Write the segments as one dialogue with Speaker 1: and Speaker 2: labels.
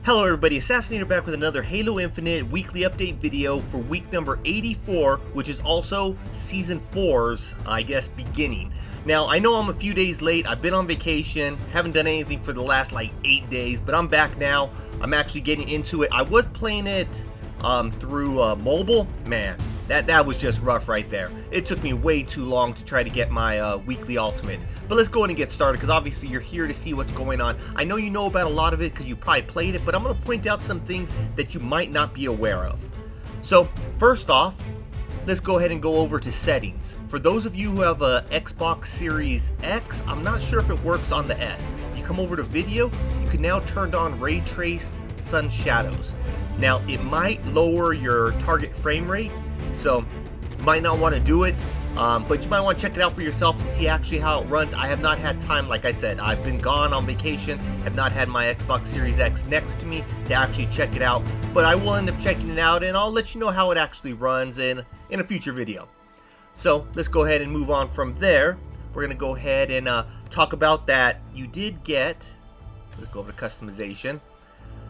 Speaker 1: Hello everybody, Assassinator back with another Halo Infinite weekly update video for week number 84, which is also Season 4's, I guess, beginning. Now, I know I'm a few days late, I've been on vacation, haven't done anything for the last like 8 days, but I'm back now. I'm actually getting into it. I was playing it through mobile. Man, that was just rough right there. It took me way too long to try to get my weekly ultimate. But let's go ahead and get started, because obviously you're here to see what's going on. I know you know about a lot of it because you probably played it, but I'm going to point out some things that you might not be aware of. So first off, let's go ahead and go over to settings. For those of you who have a Xbox Series X, I'm not sure if it works on the S. You come over to video, you can now turn on ray trace sun shadows. Now it might lower your target frame rate, so you might not want to do it, but you might want to check it out for yourself and see actually how it runs. I have not had time, like I said, I've been gone on vacation, have not had my Xbox Series X next to me to actually check it out, but I will end up checking it out and I'll let you know how it actually runs in a future video. So let's go ahead and move on from there. We're going to go ahead and talk about that. You did get, let's go over to customization,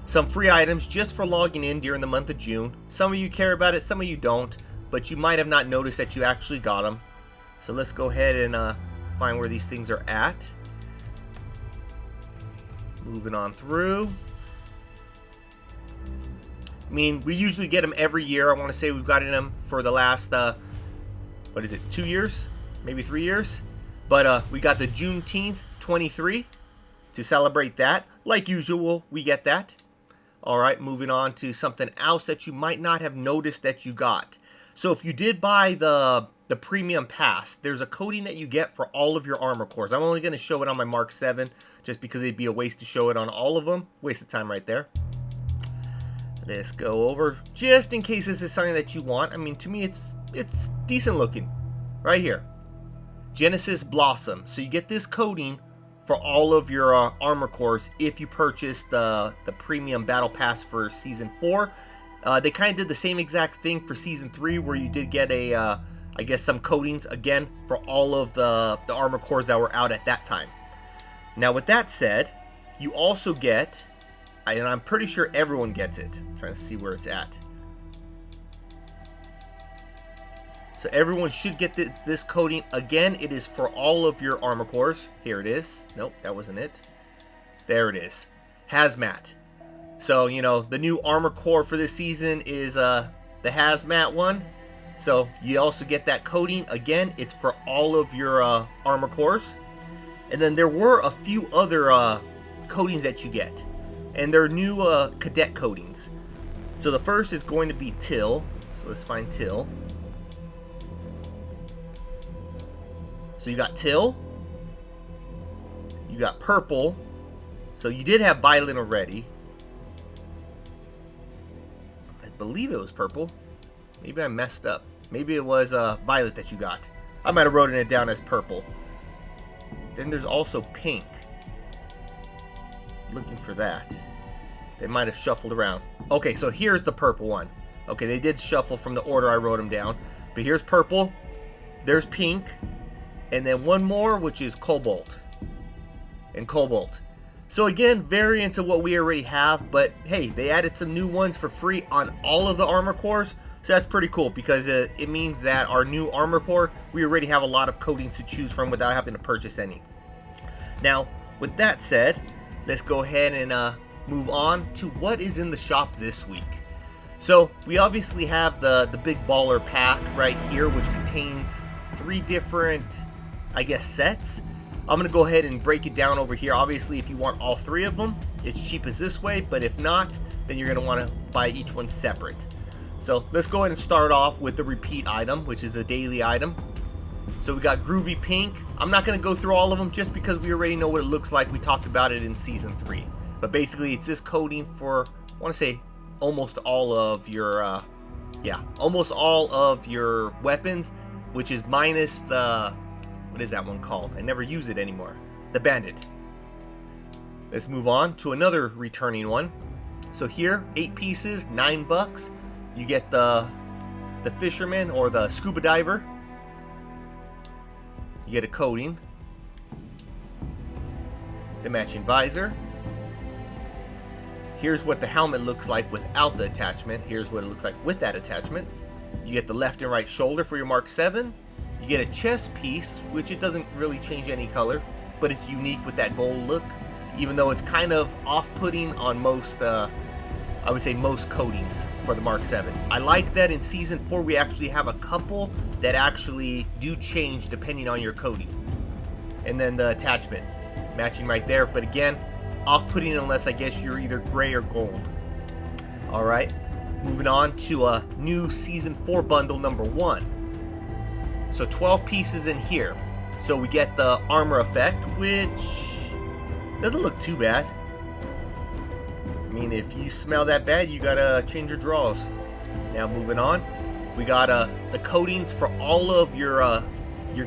Speaker 1: some free items just for logging in during the month of June. Some of you care about it, some of you don't, but you might have not noticed that you actually got them. So let's go ahead and find where these things are at. Moving on through. I mean, we usually get them every year. I want to say we've gotten them for the last, 2 years? Maybe 3 years? But we got the Juneteenth 23 to celebrate that. Like usual, we get that. Alright, moving on to something else that you might not have noticed that you got. So if you did buy the premium pass, there's a coating that you get for all of your armor cores. I'm only going to show it on my Mark 7 just because it'd be a waste to show it on all of them. Waste of time right there. Let's go over just in case this is something that you want. I mean, to me it's decent looking. Right here. Genesis Blossom. So you get this coating for all of your armor cores if you purchase the premium battle pass for season 4. They kind of did the same exact thing for season 3, where you did get a I guess some coatings again for all of the armor cores that were out at that time. Now with that said, you also get, and I'm pretty sure everyone gets it, I'm trying to see where it's at. So everyone should get this coating. Again, it is for all of your armor cores. Here it is. Nope, that wasn't it. There it is. Hazmat. So, you know, the new armor core for this season is the Hazmat one. So you also get that coating. Again, it's for all of your armor cores. And then there were a few other coatings that you get. And they're new cadet coatings. So the first is going to be Till. So let's find Till. So you got Till, you got Purple, so you did have Violet already. I believe it was Purple. Maybe I messed up. Maybe it was Violet that you got. I might have written it down as Purple. Then there's also Pink. Looking for that. They might have shuffled around. Okay, so here's the Purple one. Okay, they did shuffle from the order I wrote them down. But here's Purple, there's Pink, and then one more, which is Cobalt. And Cobalt. So again, variants of what we already have, but hey, they added some new ones for free on all of the armor cores. So that's pretty cool, because it means that our new armor core, we already have a lot of coatings to choose from without having to purchase any. Now, with that said, let's go ahead and move on to what is in the shop this week. So we obviously have the Big Baller pack right here, which contains 3 different, I guess, sets. I'm going to go ahead and break it down over here. Obviously, if you want all 3 of them, it's cheap as this way, but if not, then you're going to want to buy each one separate. So let's go ahead and start off with the repeat item, which is a daily item. So we got Groovy Pink. I'm not going to go through all of them just because we already know what it looks like. We talked about it in season 3. But basically, it's this coating for, I want to say, almost all of your, almost all of your weapons, which is minus the, what is that one called? I never use it anymore. The Bandit. Let's move on to another returning one. So here, 8 pieces, $9. You get the Fisherman or the Scuba Diver. You get a coating. The matching visor. Here's what the helmet looks like without the attachment. Here's what it looks like with that attachment. You get the left and right shoulder for your Mark 7. You get a chest piece, which it doesn't really change any color, but it's unique with that gold look, even though it's kind of off-putting on most, I would say most coatings for the Mark 7. I like that in Season 4 we actually have a couple that actually do change depending on your coating. And then the attachment, matching right there, but again, off-putting unless I guess you're either gray or gold. Alright, moving on to a new Season 4 bundle number 1. So 12 pieces in here. So we get the armor effect, which doesn't look too bad. I mean, if you smell that bad, you gotta change your draws. Now moving on, we got the coatings for all of your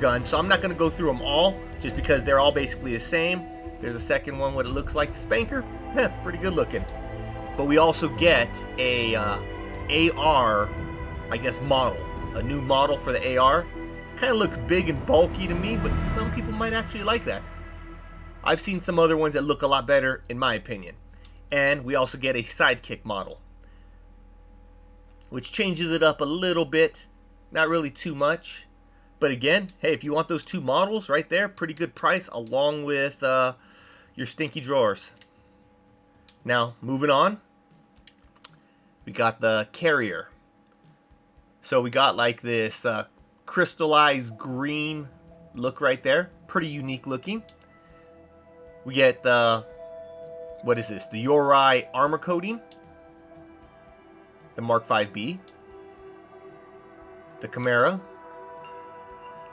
Speaker 1: guns. So I'm not gonna go through them all, just because they're all basically the same. There's a second one, what it looks like, the Spanker. Pretty good looking. But we also get a AR, I guess, model. A new model for the AR. Kind of looks big and bulky to me, but some people might actually like that. I've seen some other ones that look a lot better, in my opinion. And we also get a sidekick model, which changes it up a little bit. Not really too much. But again, hey, if you want those two models right there, pretty good price, along with your stinky drawers. Now, moving on, we got the carrier. So we got like this crystallized green look right there. Pretty unique looking. We get the, what is this? The Yori armor coating. The Mark 5B. The Chimera.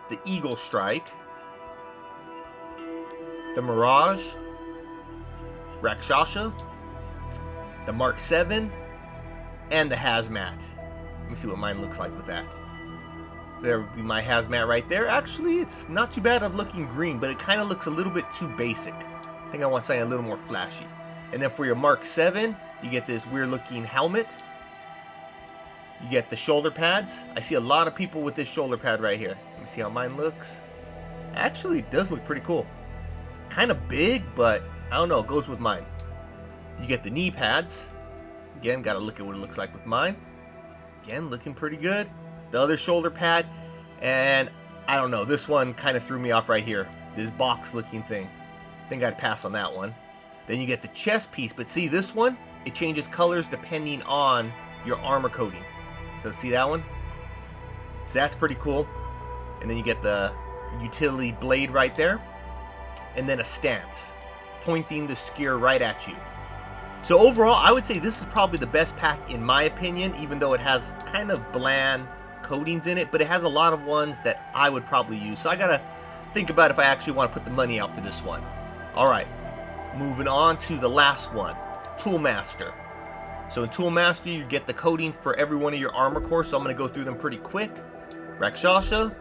Speaker 1: The Eagle Strike. The Mirage. Rakshasa. The Mark 7. And the Hazmat. Let me see what mine looks like with that. There would be my Hazmat right there. Actually, it's not too bad of looking green, but it kind of looks a little bit too basic. I think I want something a little more flashy. And then for your Mark 7, you get this weird looking helmet. You get the shoulder pads. I see a lot of people with this shoulder pad right here. Let me see how mine looks. Actually, it does look pretty cool. Kind of big, but I don't know, it goes with mine. You get the knee pads. Again, got to look at what it looks like with mine. Again, looking pretty good. The other shoulder pad, and I don't know, this one kind of threw me off right here. This box looking thing. I think I'd pass on that one. Then you get the chest piece, but see this one? It changes colors depending on your armor coating. So see that one? So that's pretty cool. And then you get the utility blade right there. And then a stance, pointing the spear right at you. So overall, I would say this is probably the best pack in my opinion, even though it has kind of bland coatings in it, but it has a lot of ones that I would probably use. So I gotta think about if I actually want to put the money out for this one. Alright, moving on to the last one, Toolmaster. So in Toolmaster, you get the coating for every one of your armor core, so I'm going to go through them pretty quick. Rakshasa,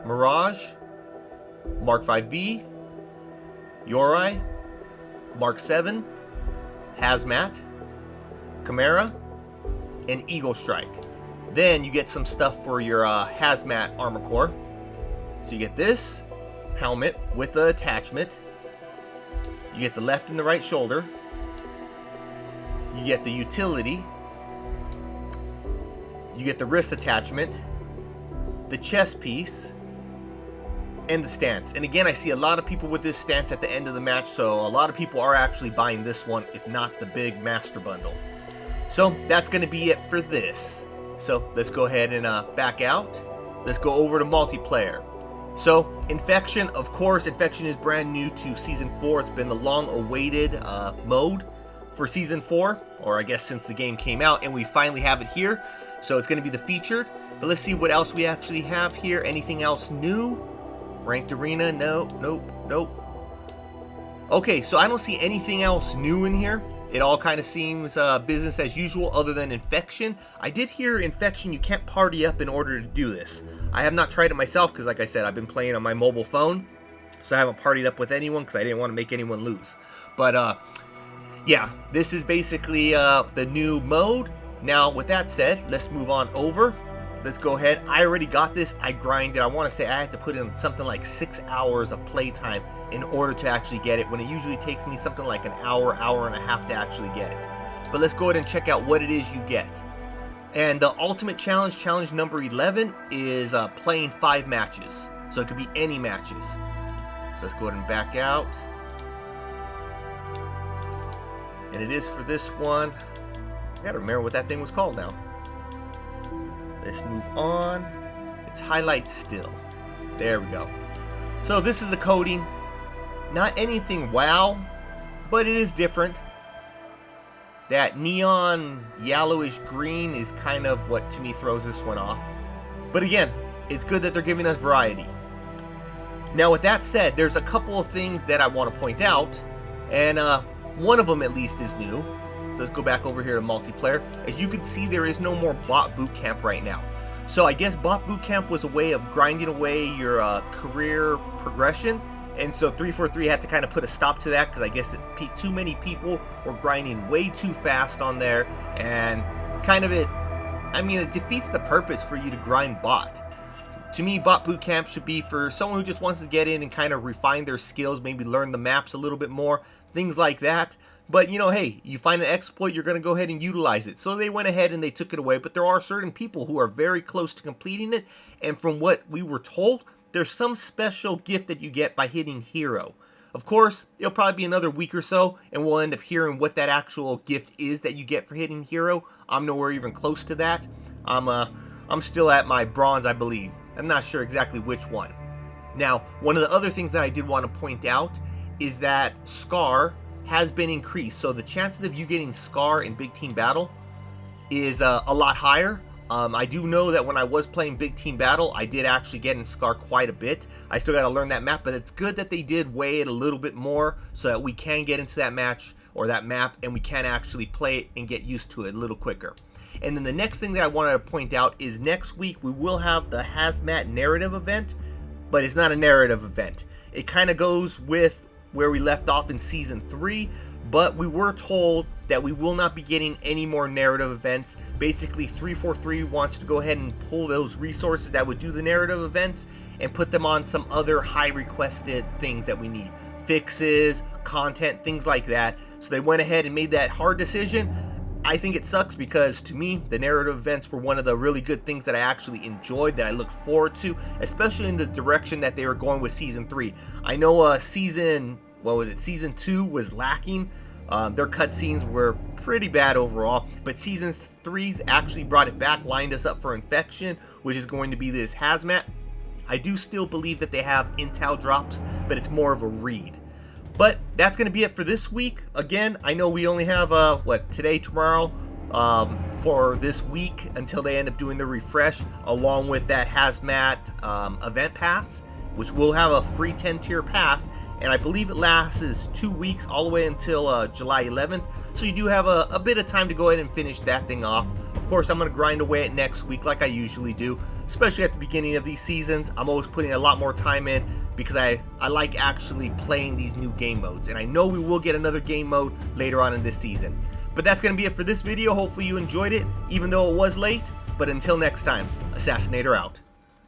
Speaker 1: Mirage, Mark 5B, Yori, Mark 7, Hazmat, Chimera, and Eagle Strike. Then you get some stuff for your Hazmat armor core. So you get this helmet with the attachment. You get the left and the right shoulder. You get the utility. You get the wrist attachment, the chest piece, and the stance. And again, I see a lot of people with this stance at the end of the match, so a lot of people are actually buying this one, if not the big master bundle. So that's going to be it for this. So let's go ahead and back out. Let's go over to multiplayer. So Infection, of course, Infection is brand new to Season 4. It's been the long-awaited mode for Season 4, or I guess since the game came out, and we finally have it here. So it's going to be the featured. But let's see what else we actually have here. Anything else new? Ranked Arena? No, nope. Okay, so I don't see anything else new in here. It all kind of seems business as usual other than Infection. I did hear Infection, you can't party up in order to do this. I have not tried it myself because, like I said, I've been playing on my mobile phone. So I haven't partied up with anyone because I didn't want to make anyone lose. But, yeah, this is basically the new mode. Now, with that said, let's move on over. Let's go ahead. I already got this. I grinded. I want to say I had to put in something like 6 hours of playtime in order to actually get it, when it usually takes me something like an hour, hour and a half to actually get it. but let's go ahead and check out what it is you get. And the ultimate challenge, challenge number 11, is playing 5 matches. So it could be any matches. So let's go ahead and back out. And it is for this one. I gotta remember what that thing was called now. Let's move on. It's highlights still. There we go. So this is the coding. Not anything wow, but it is different. That neon yellowish green is kind of what to me throws this one off. But again, it's good that they're giving us variety. Now with that said, there's a couple of things that I want to point out, and one of them at least is new. So let's go back over here to multiplayer. As you can see, there is no more bot boot camp right now. So I guess bot boot camp was a way of grinding away your career progression. And so 343 had to kind of put a stop to that because I guess too many people were grinding way too fast on there, and kind of it defeats the purpose for you to grind bot. To me, bot boot camp should be for someone who just wants to get in and kind of refine their skills, maybe learn the maps a little bit more, things like that. But you know, hey, you find an exploit, you're going to go ahead and utilize it. So they went ahead and they took it away, but there are certain people who are very close to completing it, and from what we were told, there's some special gift that you get by hitting hero. Of course, it'll probably be another week or so, and we'll end up hearing what that actual gift is that you get for hitting hero. I'm nowhere even close to that. I'm still at my bronze, I believe. I'm not sure exactly which one. Now, one of the other things that I did want to point out is that Scar has been increased. So the chances of you getting Scar in Big Team Battle is a lot higher. I do know that when I was playing Big Team Battle, I did actually get in Scar quite a bit. I still got to learn that map, but it's good that they did weigh it a little bit more so that we can get into that match or that map and we can actually play it and get used to it a little quicker. And then the next thing that I wanted to point out is next week we will have the Hazmat narrative event, but it's not a narrative event. It kind of goes with where we left off in Season 3, but we were told that we will not be getting any more narrative events. Basically, 343 wants to go ahead and pull those resources that would do the narrative events and put them on some other high requested things that we need. Fixes, content, things like that. So they went ahead and made that hard decision. I think it sucks because to me, the narrative events were one of the really good things that I actually enjoyed, that I looked forward to, especially in the direction that they were going with Season 3. I know Season 2 was lacking. Their cutscenes were pretty bad overall, but Season 3's actually brought it back, lined us up for Infection, which is going to be this Hazmat. I do still believe that they have intel drops, but it's more of a read. But that's going to be it for this week. Again, I know we only have, today, tomorrow, for this week until they end up doing the refresh, along with that Hazmat event pass, which will have a free 10-tier pass, and I believe it lasts 2 weeks all the way until July 11th. So you do have a bit of time to go ahead and finish that thing off. Of course, I'm going to grind away at next week like I usually do, especially at the beginning of these seasons. I'm always putting a lot more time in because I like actually playing these new game modes. And I know we will get another game mode later on in this season. But that's going to be it for this video. Hopefully you enjoyed it, even though it was late. But until next time, Assassinator out.